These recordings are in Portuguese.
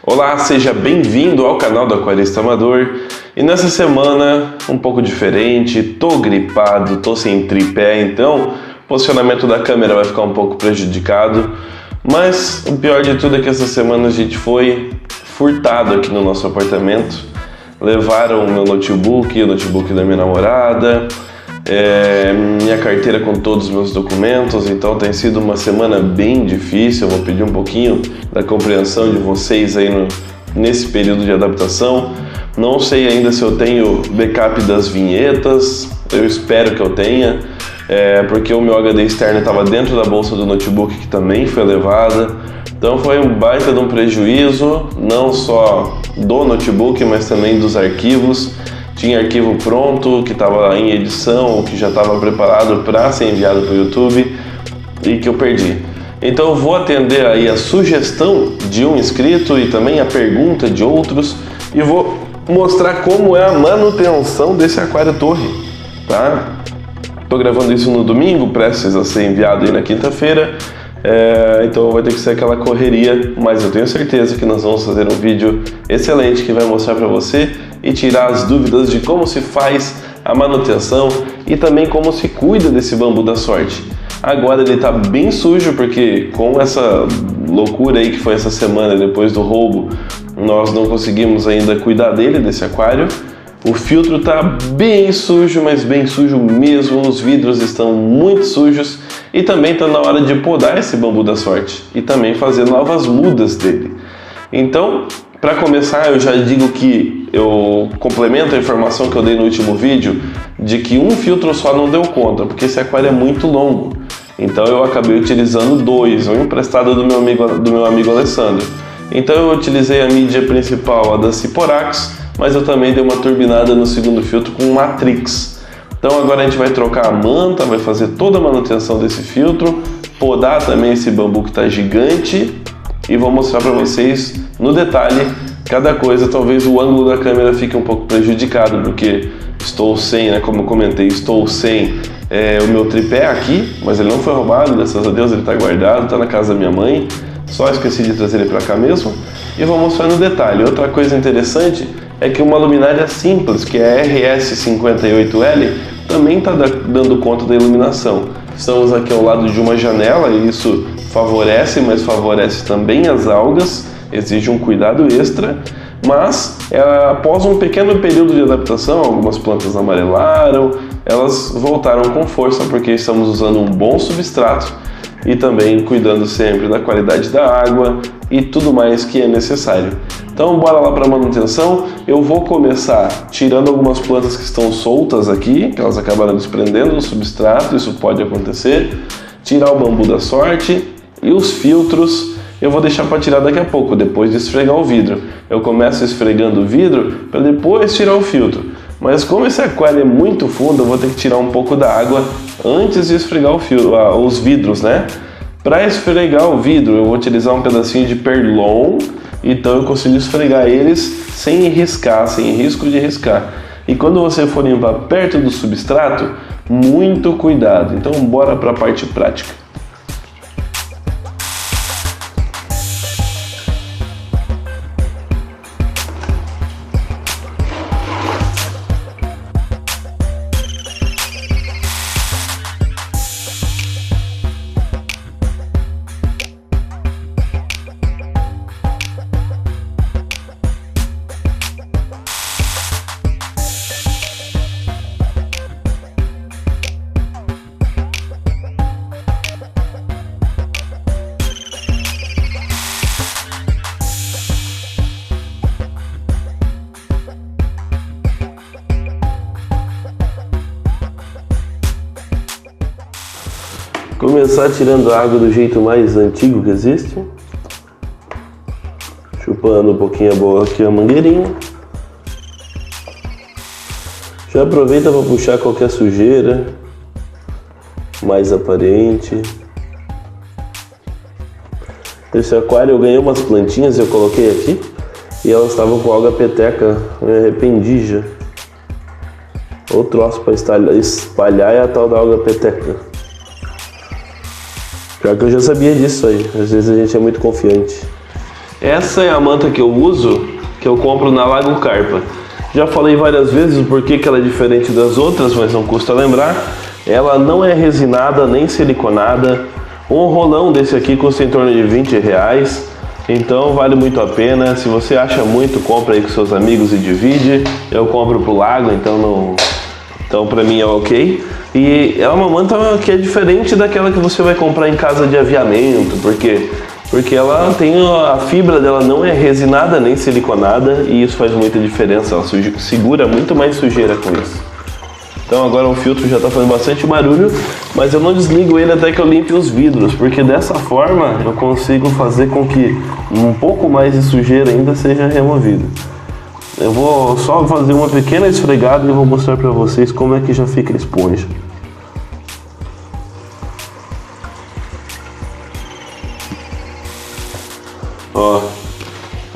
Olá, seja bem-vindo ao canal do Aquarista Amador. E nessa semana, um pouco diferente, tô gripado, tô sem tripé, então o posicionamento da câmera vai ficar um pouco prejudicado. Mas o pior de tudo é que essa semana a gente foi furtado aqui no nosso apartamento. Levaram o meu notebook, o notebook da minha namorada, minha carteira com todos os meus documentos. Então tem sido uma semana bem difícil. Eu vou pedir um pouquinho da compreensão de vocês aí nesse período de adaptação. Não sei ainda se eu tenho backup das vinhetas, eu espero que eu tenha, porque o meu HD externo estava dentro da bolsa do notebook, que também foi levada. Então foi um baita de um prejuízo, não só do notebook, mas também dos arquivos. Tinha arquivo pronto, que estava em edição, que já estava preparado para ser enviado para o YouTube e que eu perdi. Então eu vou atender aí a sugestão de um inscrito e também a pergunta de outros e vou mostrar como é a manutenção desse aquário torre, tá? Tô gravando isso no domingo, prestes a ser enviado aí na quinta-feira, então vai ter que ser aquela correria, mas eu tenho certeza que nós vamos fazer um vídeo excelente que vai mostrar para você e tirar as dúvidas de como se faz a manutenção e também como se cuida desse bambu da sorte. Agora ele está bem sujo porque com essa loucura aí que foi essa semana depois do roubo, nós não conseguimos ainda cuidar desse aquário. O filtro está bem sujo, mas bem sujo mesmo, os vidros estão muito sujos e também está na hora de podar esse bambu da sorte e também fazer novas mudas dele. Então, para começar, eu já digo que eu complemento a informação que eu dei no último vídeo de que um filtro só não deu conta, porque esse aquário é muito longo. Então eu acabei utilizando dois, um emprestado do meu amigo Alessandro. Então eu utilizei a mídia principal, a da Ciporax, mas eu também dei uma turbinada no segundo filtro com Matrix. Então agora a gente vai trocar a manta, vai fazer toda a manutenção desse filtro, podar também esse bambu que está gigante e vou mostrar para vocês no detalhe cada coisa. Talvez o ângulo da câmera fique um pouco prejudicado, porque estou sem, como eu comentei, estou sem o meu tripé aqui, mas ele não foi roubado, graças a Deus ele está guardado, está na casa da minha mãe, só esqueci de trazer ele para cá mesmo e vou mostrar no detalhe. Outra coisa interessante é que uma luminária simples, que é a RS58L, também está dando conta da iluminação. Estamos aqui ao lado de uma janela e isso favorece, mas favorece também as algas, exige um cuidado extra, mas após um pequeno período de adaptação, algumas plantas amarelaram, elas voltaram com força porque estamos usando um bom substrato e também cuidando sempre da qualidade da água e tudo mais que é necessário. Então bora lá para a manutenção. Eu vou começar tirando algumas plantas que estão soltas aqui, que elas acabaram desprendendo do substrato, isso pode acontecer. Tirar o bambu da sorte e os filtros eu vou deixar para tirar daqui a pouco, depois de esfregar o vidro. Eu começo esfregando o vidro para depois tirar o filtro. Mas como esse aquário é muito fundo, eu vou ter que tirar um pouco da água antes de esfregar os vidros, né? Para esfregar o vidro, eu vou utilizar um pedacinho de perlon, então eu consigo esfregar eles sem riscar, sem risco de riscar. E quando você for limpar perto do substrato, muito cuidado. Então bora para a parte prática. Começar tirando a água do jeito mais antigo que existe, chupando um pouquinho aqui a mangueirinha. Já aproveita para puxar qualquer sujeira mais aparente. Esse aquário eu ganhei umas plantinhas e eu coloquei aqui e elas estavam com alga peteca, me arrependi já. O troço para espalhar é a tal da alga peteca. Pior que eu já sabia disso aí, às vezes a gente é muito confiante. Essa é a manta que eu uso, que eu compro na Lago Carpa. Já falei várias vezes o porquê que ela é diferente das outras, mas não custa lembrar. Ela não é resinada nem siliconada. Um rolão desse aqui custa em torno de R$20. Então vale muito a pena. Se você acha muito, compra aí com seus amigos e divide. Eu compro pro lago, então pra mim é ok. E é uma manta que é diferente daquela que você vai comprar em casa de aviamento, porque ela tem a fibra dela não é resinada nem siliconada e isso faz muita diferença. Ela segura muito mais sujeira com isso. Então agora o filtro já está fazendo bastante barulho, mas eu não desligo ele até que eu limpe os vidros, porque dessa forma eu consigo fazer com que um pouco mais de sujeira ainda seja removida. Eu vou só fazer uma pequena esfregada e vou mostrar para vocês como é que já fica a esponja. Ó,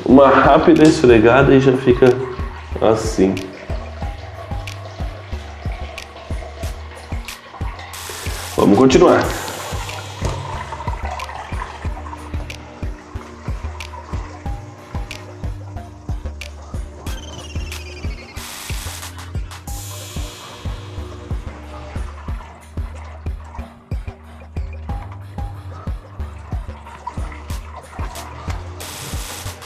uma rápida esfregada e já fica assim. Vamos continuar.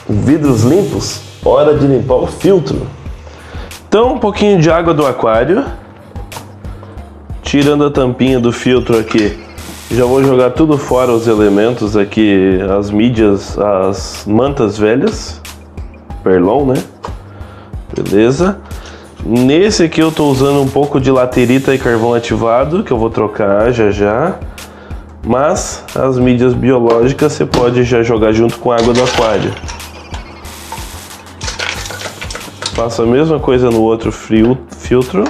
Vidros limpos, hora de limpar o filtro. Então, um pouquinho de água do aquário. Tirando a tampinha do filtro aqui, já vou jogar tudo fora os elementos aqui, as mídias, as mantas velhas, perlon, né? Beleza. Nesse aqui eu estou usando um pouco de laterita e carvão ativado, que eu vou trocar já. Mas as mídias biológicas você pode já jogar junto com a água do aquário. Faço a mesma coisa no outro filtro.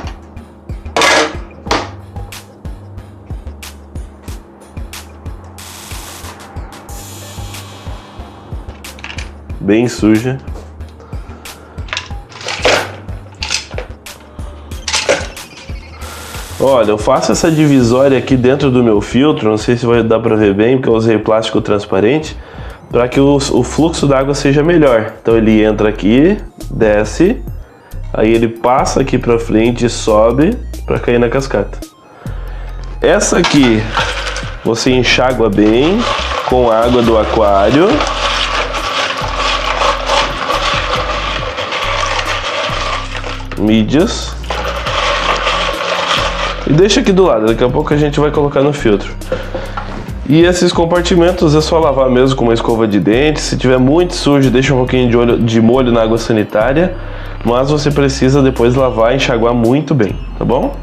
Bem suja. Olha, eu faço essa divisória aqui dentro do meu filtro, não sei se vai dar para ver bem, porque eu usei plástico transparente, para que o fluxo d'água seja melhor. Então ele entra aqui, desce, aí ele passa aqui para frente e sobe para cair na cascata. Essa aqui você enxágua bem com a água do aquário. Mídias e deixa aqui do lado, daqui a pouco a gente vai colocar no filtro. E esses compartimentos é só lavar mesmo com uma escova de dente. Se tiver muito sujo, deixa um pouquinho de molho na água sanitária, mas você precisa depois lavar e enxaguar muito bem, tá bom?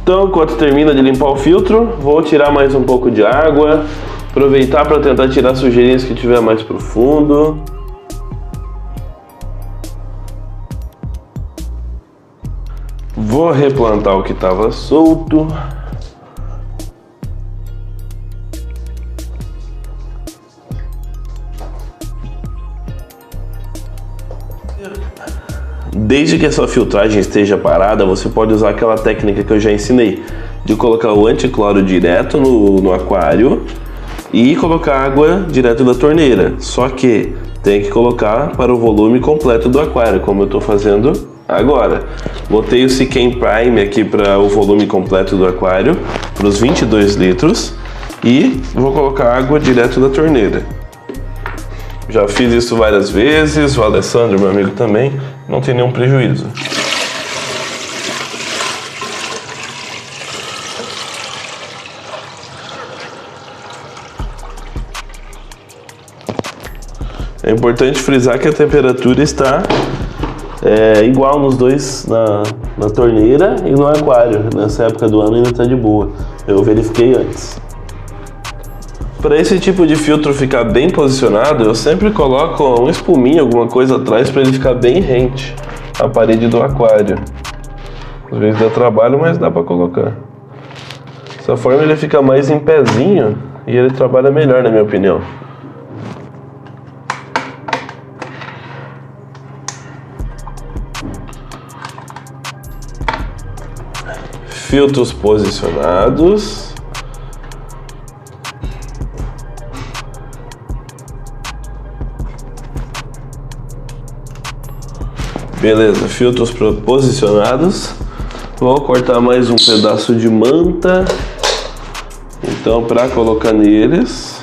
Então, enquanto termina de limpar o filtro, vou tirar mais um pouco de água, aproveitar para tentar tirar sujeirinhas que tiver mais profundo. Vou replantar o que estava solto. Desde que a sua filtragem esteja parada, você pode usar aquela técnica que eu já ensinei, de colocar o anticloro direto no aquário e colocar água direto da torneira. Só que tem que colocar para o volume completo do aquário, como eu estou fazendo agora. Botei o Siquem Prime aqui para o volume completo do aquário, para os 22 litros, e vou colocar água direto da torneira. Já fiz isso várias vezes, o Alessandro, meu amigo, também, não tem nenhum prejuízo. É importante frisar que a temperatura está igual nos dois, na torneira e no aquário. Nessa época do ano ainda está de boa, eu verifiquei antes. Para esse tipo de filtro ficar bem posicionado, eu sempre coloco um espuminho, alguma coisa atrás, para ele ficar bem rente à parede do aquário. Às vezes dá trabalho, mas dá para colocar. Dessa forma ele fica mais em pezinho e ele trabalha melhor, na minha opinião. Filtros posicionados. Beleza, filtros posicionados. Vou cortar mais um pedaço de manta, então, para colocar neles.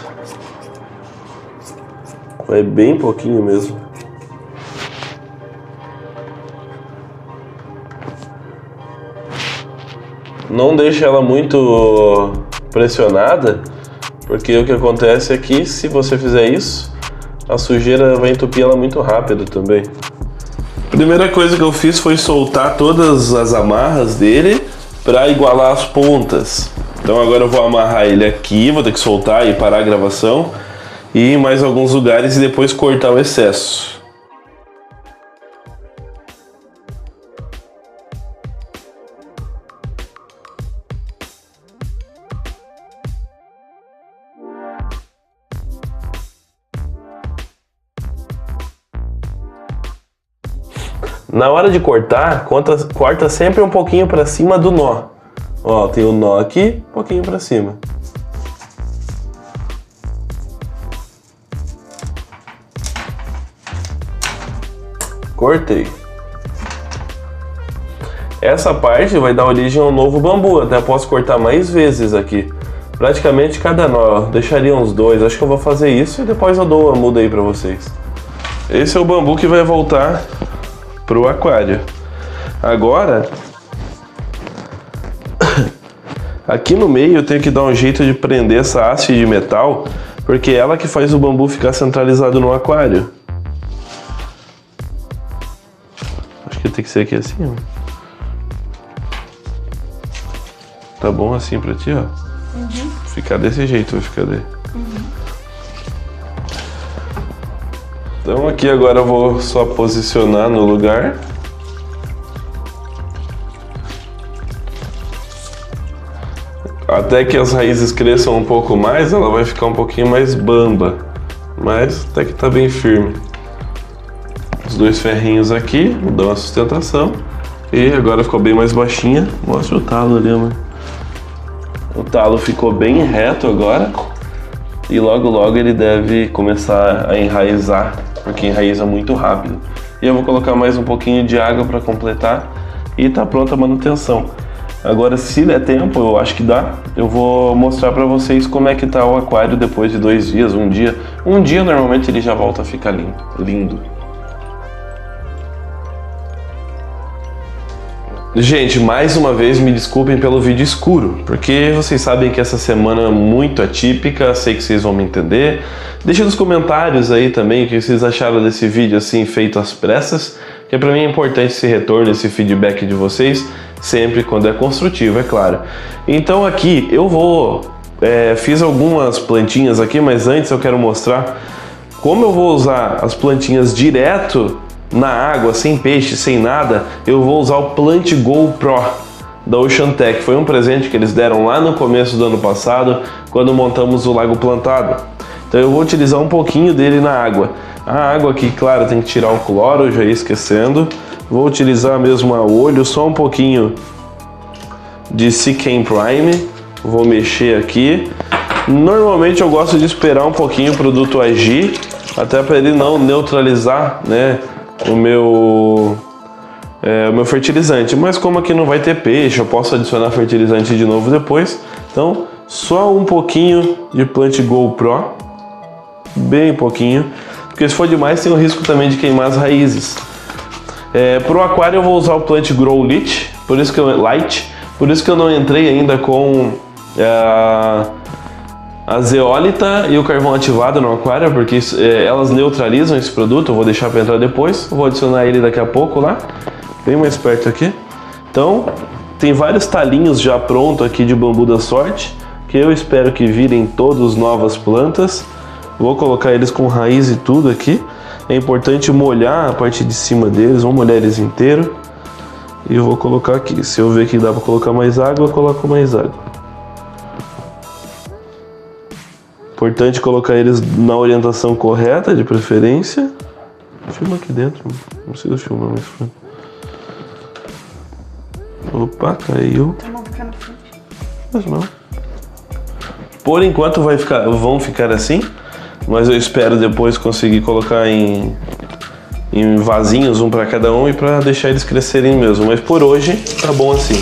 Vai bem pouquinho mesmo. Não deixe ela muito pressionada, porque o que acontece é que se você fizer isso, a sujeira vai entupir ela muito rápido também. Primeira coisa que eu fiz foi soltar todas as amarras dele para igualar as pontas. Então agora eu vou amarrar ele aqui, vou ter que soltar e parar a gravação, e em mais alguns lugares e depois cortar o excesso. Na hora de cortar, corta sempre um pouquinho para cima do nó. Ó, tem o nó aqui, um pouquinho para cima. Cortei. Essa parte vai dar origem a um novo bambu, até posso cortar mais vezes aqui. Praticamente cada nó, deixaria uns 2, acho que eu vou fazer isso e depois eu dou a muda aí para vocês. Esse é o bambu que vai voltar pro aquário. Agora, aqui no meio eu tenho que dar um jeito de prender essa haste de metal, porque é ela que faz o bambu ficar centralizado no aquário. Acho que tem que ser aqui assim, ó. Tá bom assim pra ti, ó? Uhum. Ficar desse jeito, vai ficar daí. Uhum. Então aqui agora eu vou só posicionar no lugar. Até que as raízes cresçam um pouco mais, ela vai ficar um pouquinho mais bamba. Mas até que tá bem firme. Os dois ferrinhos aqui, dão uma sustentação. E agora ficou bem mais baixinha. Mostra o talo ali, amor. O talo ficou bem reto agora. E logo logo ele deve começar a enraizar, porque enraiza muito rápido. E eu vou colocar mais um pouquinho de água para completar e tá pronta a manutenção. Agora, se der tempo, eu acho que dá, eu vou mostrar para vocês como é que tá o aquário depois de 2 dias, um dia. Um dia normalmente ele já volta a ficar lindo. Gente, mais uma vez me desculpem pelo vídeo escuro, porque vocês sabem que essa semana é muito atípica, sei que vocês vão me entender. Deixa nos comentários aí também o que vocês acharam desse vídeo assim feito às pressas, que para mim é importante esse retorno, esse feedback de vocês, sempre quando é construtivo, é claro. Então aqui eu fiz algumas plantinhas aqui, mas antes eu quero mostrar como eu vou usar as plantinhas direto na água, sem peixe, sem nada. Eu vou usar o Plant Go Pro da Oceantec. Foi um presente que eles deram lá no começo do ano passado, quando montamos o Lago Plantado. Então eu vou utilizar um pouquinho dele na água. A água aqui, claro, tem que tirar o cloro, eu já ia esquecendo. Vou utilizar mesmo a olho, só um pouquinho de Sikane Prime. Vou mexer aqui. Normalmente eu gosto de esperar um pouquinho o produto agir, até para ele não neutralizar, né, o meu fertilizante. Mas como aqui não vai ter peixe, eu posso adicionar fertilizante de novo depois. Então, só um pouquinho de Plant Go Pro, bem pouquinho, porque se for demais tem o risco também de queimar as raízes. Para o aquário eu vou usar o Plant Grow Light, por isso que eu não entrei ainda com a zeólita e o carvão ativado no aquário, porque elas neutralizam esse produto. Eu vou deixar para entrar depois, eu vou adicionar ele daqui a pouco lá, bem mais perto aqui. Então, tem vários talinhos já pronto aqui de bambu da sorte, que eu espero que virem todos novas plantas. Vou colocar eles com raiz e tudo aqui. É importante molhar a parte de cima deles, vou molhar eles inteiro. E eu vou colocar aqui, se eu ver que dá para colocar mais água, eu coloco mais água. Importante colocar eles na orientação correta, de preferência. Filma aqui dentro, não precisa filmar mais fora. Opa, caiu. Não ficar na frente. Mas não. Por enquanto vão ficar assim, mas eu espero depois conseguir colocar em vasinhos, um para cada um, e para deixar eles crescerem mesmo. Mas por hoje tá bom assim.